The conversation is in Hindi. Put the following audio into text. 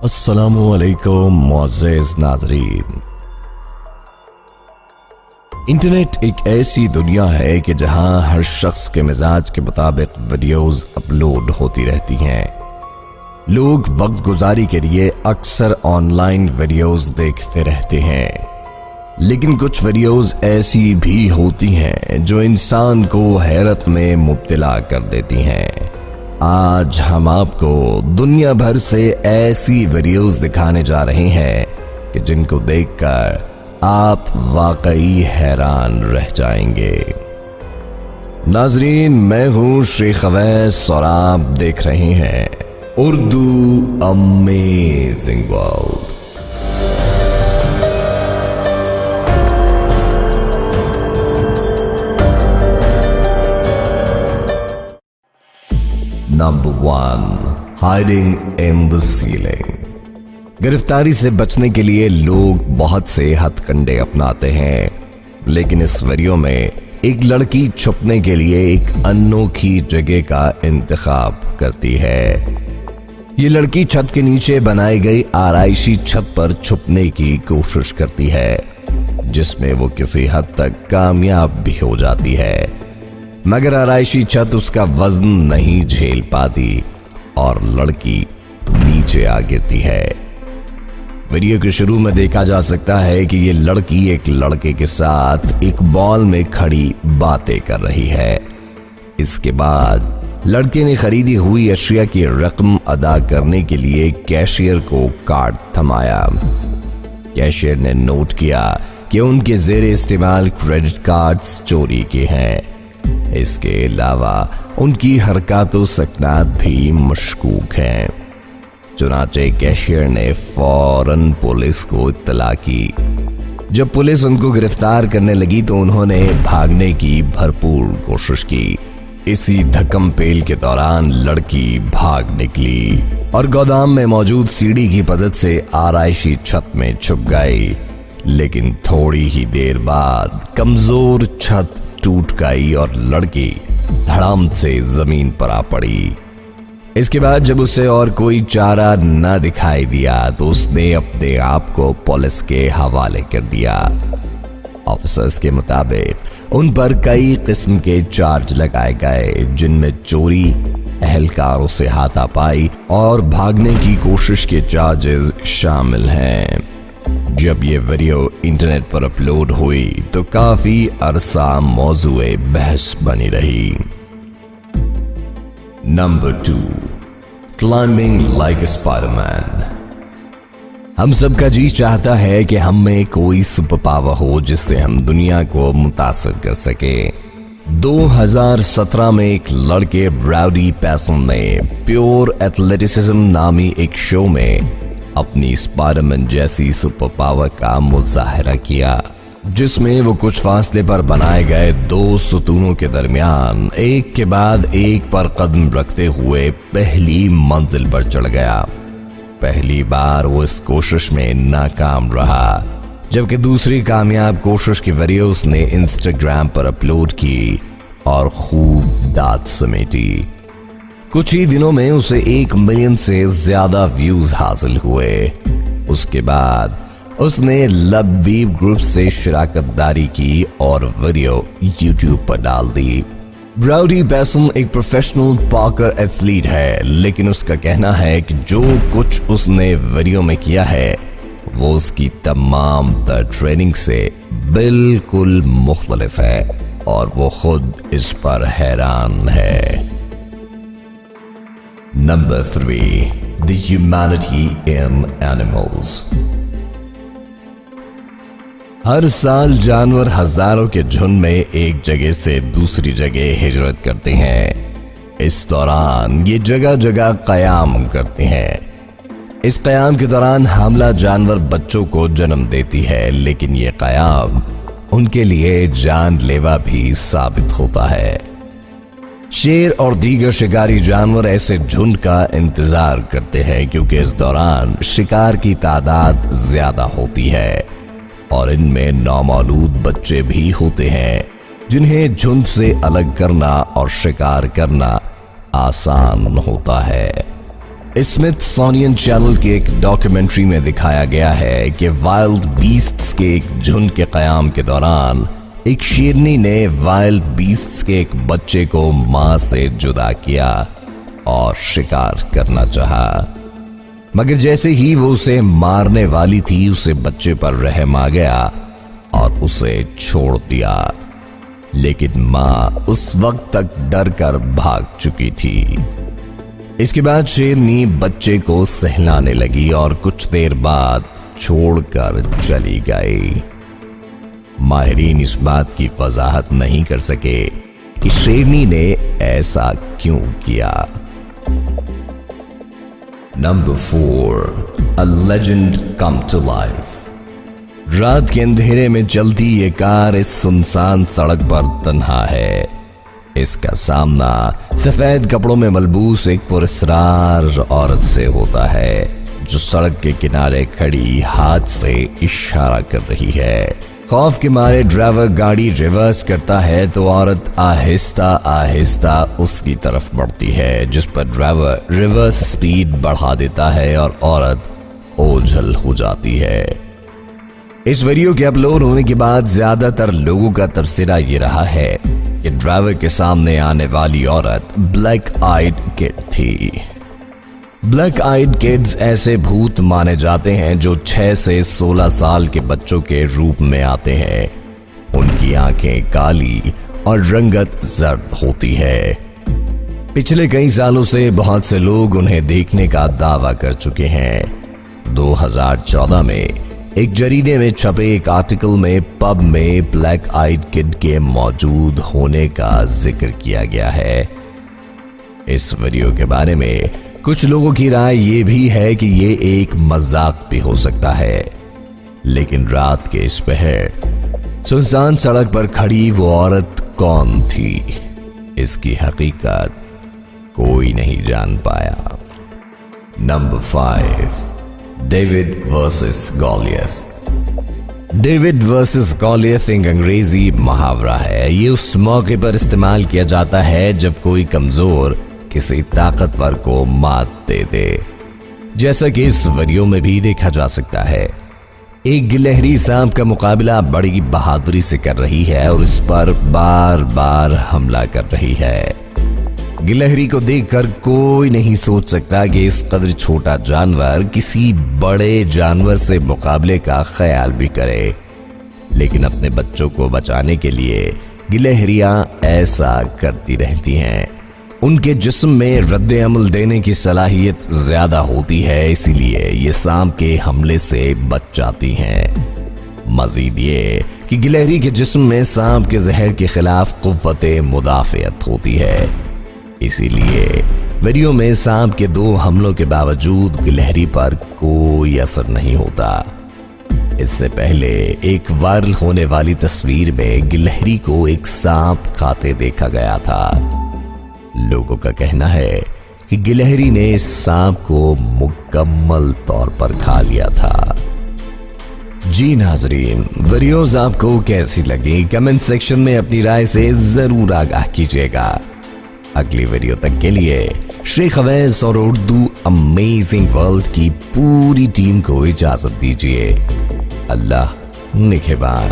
अस्सलामुअलैकुम मुअज़्ज़िज़ नाज़रीन। इंटरनेट एक ऐसी दुनिया है कि जहां हर शख्स के मिजाज के मुताबिक वीडियोस अपलोड होती रहती हैं। लोग वक्त गुजारी के लिए अक्सर ऑनलाइन वीडियोस देखते रहते हैं, लेकिन कुछ वीडियोस ऐसी भी होती हैं जो इंसान को हैरत में मुब्तला कर देती हैं। आज हम आपको दुनिया भर से ऐसी वीडियोस दिखाने जा रहे हैं कि जिनको देखकर आप वाकई हैरान रह जाएंगे। नाजरीन, मैं हूं शेख अवैस और आप देख रहे हैं Urdu amazing world. Number 1, hiding in the ceiling. गिरफ्तारी से बचने के लिए लोग बहुत से हथकंडे अपनाते हैं, लेकिन इस वीडियो में एक लड़की छुपने के लिए एक अनोखी जगह का इंतखाब करती है। ये लड़की छत के नीचे बनाई गई आराइशी छत पर छुपने की कोशिश करती है, जिसमें वो किसी हद तक कामयाब भी हो जाती है, मगर आराइशी छत उसका वजन नहीं झेल पाती और लड़की नीचे आ गिरती है। वीडियो के शुरू में देखा जा सकता है कि ये लड़की एक लड़के के साथ एक मॉल में खड़ी बातें कर रही है। इसके बाद लड़के ने खरीदी हुई अशिया की रकम अदा करने के लिए कैशियर को कार्ड थमाया। कैशियर ने नोट किया कि उनके ज़ेरे इस्तेमाल क्रेडिट कार्ड्स चोरी के हैं। इसके अलावा उनकी हरकतों सकनात भी मशकूक हैं। चुनाचे कैशियर ने फौरन पुलिस को इत्तला की। जब पुलिस उनको गिरफ्तार करने लगी तो उन्होंने भागने की भरपूर कोशिश की। इसी धक्कम पेल के दौरान लड़की भाग निकली और गोदाम में मौजूद सीढ़ी की मदद से आराइशी छत में छुप गई, लेकिन थोड़ी ही देर बाद कमजोर छत टूट गई और लड़की धड़ाम से जमीन पर आ पड़ी। इसके बाद जब उसे और कोई चारा न दिखाई दिया तो उसने अपने आप को पुलिस के हवाले कर दिया। ऑफिसर्स के मुताबिक उन पर कई किस्म के चार्ज लगाए गए, जिनमें चोरी, अहलकारों से हाथापाई और भागने की कोशिश के चार्जेस शामिल हैं। जब ये वीडियो इंटरनेट पर अपलोड हुई तो काफी अरसा मौजूए बहस बनी रही। Number 2, climbing like Spiderman. हम सबका जी चाहता है कि हम में कोई सुपर पावर हो जिससे हम दुनिया को मुतासिर कर सके। 2017 में एक लड़के ब्राउडी पैसन ने प्योर एथलेटिसिज्म नामी एक शो में अपनी स्पाइडरमैन जैसी सुपर पावर का मुजाहरा किया, जिसमें वो कुछ फासले पर बनाए गए 2 सुतूनों के दरमियान एक के बाद एक पर कदम रखते हुए पहली मंजिल पर चढ़ गया। पहली बार वो इस कोशिश में नाकाम रहा, जबकि दूसरी कामयाब कोशिश की वीडियो उसने इंस्टाग्राम पर अपलोड की और खूब दाद समेटी। कुछ ही दिनों में उसे 1 मिलियन से ज्यादा व्यूज हासिल हुए। उसके बाद उसने लबीब ग्रुप से शिराकतदारी की और वीडियो यूट्यूब पर डाल दी। ब्राउडी पैसन एक प्रोफेशनल पॉकर एथलीट है, लेकिन उसका कहना है कि जो कुछ उसने वीडियो में किया है वो उसकी तमाम ट्रेनिंग से बिल्कुल मुख्तलिफ है और वो खुद इस पर हैरान है। Number 3, The Humanity in Animals। हर साल जानवर हजारों के झुंड में एक जगह से दूसरी जगह हिजरत करते हैं। इस दौरान ये जगह जगह कयाम करते हैं। इस कयाम के दौरान हामला जानवर बच्चों को जन्म देती है, लेकिन ये कयाम उनके लिए जानलेवा भी साबित होता है। शेर और दीगर शिकारी जानवर ऐसे झुंड का इंतजार करते हैं क्योंकि इस दौरान शिकार की तादाद ज्यादा होती है और इनमें नामालूद बच्चे भी होते हैं, जिन्हें झुंड से अलग करना और शिकार करना आसान होता है। स्मिथसोनियन चैनल के एक डॉक्यूमेंट्री में दिखाया गया है कि वाइल्ड बीस्ट्स के एक झुंड के कयाम के दौरान एक शेरनी ने वाइल्ड बीस्ट्स के एक बच्चे को मां से जुदा किया और शिकार करना चाहा, मगर जैसे ही वो उसे मारने वाली थी उसे बच्चे पर रहम आ गया और उसे छोड़ दिया। लेकिन मां उस वक्त तक डर कर भाग चुकी थी। इसके बाद शेरनी बच्चे को सहलाने लगी और कुछ देर बाद छोड़कर चली गई। माहिरीन इस बात की वजाहत नहीं कर सके कि शेरनी ने ऐसा क्यों किया। Number 4, A Legend Come to Life। रात के अंधेरे में चलती ये कार इस सुनसान सड़क पर तन्हा है। इसका सामना सफेद कपड़ों में मलबूस एक पुरस्कार औरत से होता है जो सड़क के किनारे खड़ी हाथ से इशारा कर रही है। खौफ के मारे ड्राइवर गाड़ी रिवर्स करता है तो औरत आहिस्ता आहिस्ता उसकी तरफ बढ़ती है, जिस पर ड्राइवर रिवर्स स्पीड बढ़ा देता है और औरत ओझल हो जाती है। इस वीडियो के अपलोड होने के बाद ज्यादातर लोगों का तबसरा ये रहा है कि ड्राइवर के सामने आने वाली औरत ब्लैक आइड किड थी। ब्लैक आइड किड्स ऐसे भूत माने जाते हैं जो 6 से 16 साल के बच्चों के रूप में आते हैं। उनकी आंखें काली और रंगत जर्द होती है। पिछले कई सालों से बहुत से लोग उन्हें देखने का दावा कर चुके हैं। 2014 में एक जरीदे में छपे एक आर्टिकल में पब में ब्लैक आइड किड के मौजूद होने का जिक्र किया गया है। इस वीडियो के बारे में कुछ लोगों की राय ये भी है कि ये एक मजाक भी हो सकता है, लेकिन रात के इस पहर सुनसान सड़क पर खड़ी वो औरत कौन थी, इसकी हकीकत कोई नहीं जान पाया। Number 5, David versus Goliath. David versus Goliath एक अंग्रेजी मुहावरा है। ये उस मौके पर इस्तेमाल किया जाता है जब कोई कमजोर किसी ताकतवर को मात दे दे, जैसा कि इस वीडियो में भी देखा जा सकता है। एक गिलहरी सांप का मुकाबला बड़ी बहादुरी से कर रही है और इस पर बार बार हमला कर रही है। गिलहरी को देखकर कोई नहीं सोच सकता कि इस कदर छोटा जानवर किसी बड़े जानवर से मुकाबले का ख्याल भी करे, लेकिन अपने बच्चों को बचाने के लिए गिलहरियां ऐसा करती रहती हैं। उनके जिस्म में रद्द अमल देने की सलाहियत ज्यादा होती है, इसीलिए ये सांप के हमले से बच जाती हैं। मजीद ये कि गिलहरी के जिस्म में सांप के जहर के खिलाफ कुव्वते मुदाफियत होती है। इसीलिए वीडियो में सांप के 2 हमलों के बावजूद गिलहरी पर कोई असर नहीं होता। इससे पहले एक वायरल होने वाली तस्वीर में गिलहरी को एक सांप खाते देखा गया था। लोगों का कहना है कि गिलहरी ने इस सांप को मुकम्मल तौर पर खा लिया था। जी नाजरीन, वीडियोस आपको कैसी लगी कमेंट सेक्शन में अपनी राय से जरूर आगाह कीजिएगा। अगली वीडियो तक के लिए शेख अवैस और उर्दू अमेजिंग वर्ल्ड की पूरी टीम को इजाजत दीजिए। अल्लाह निगहबान।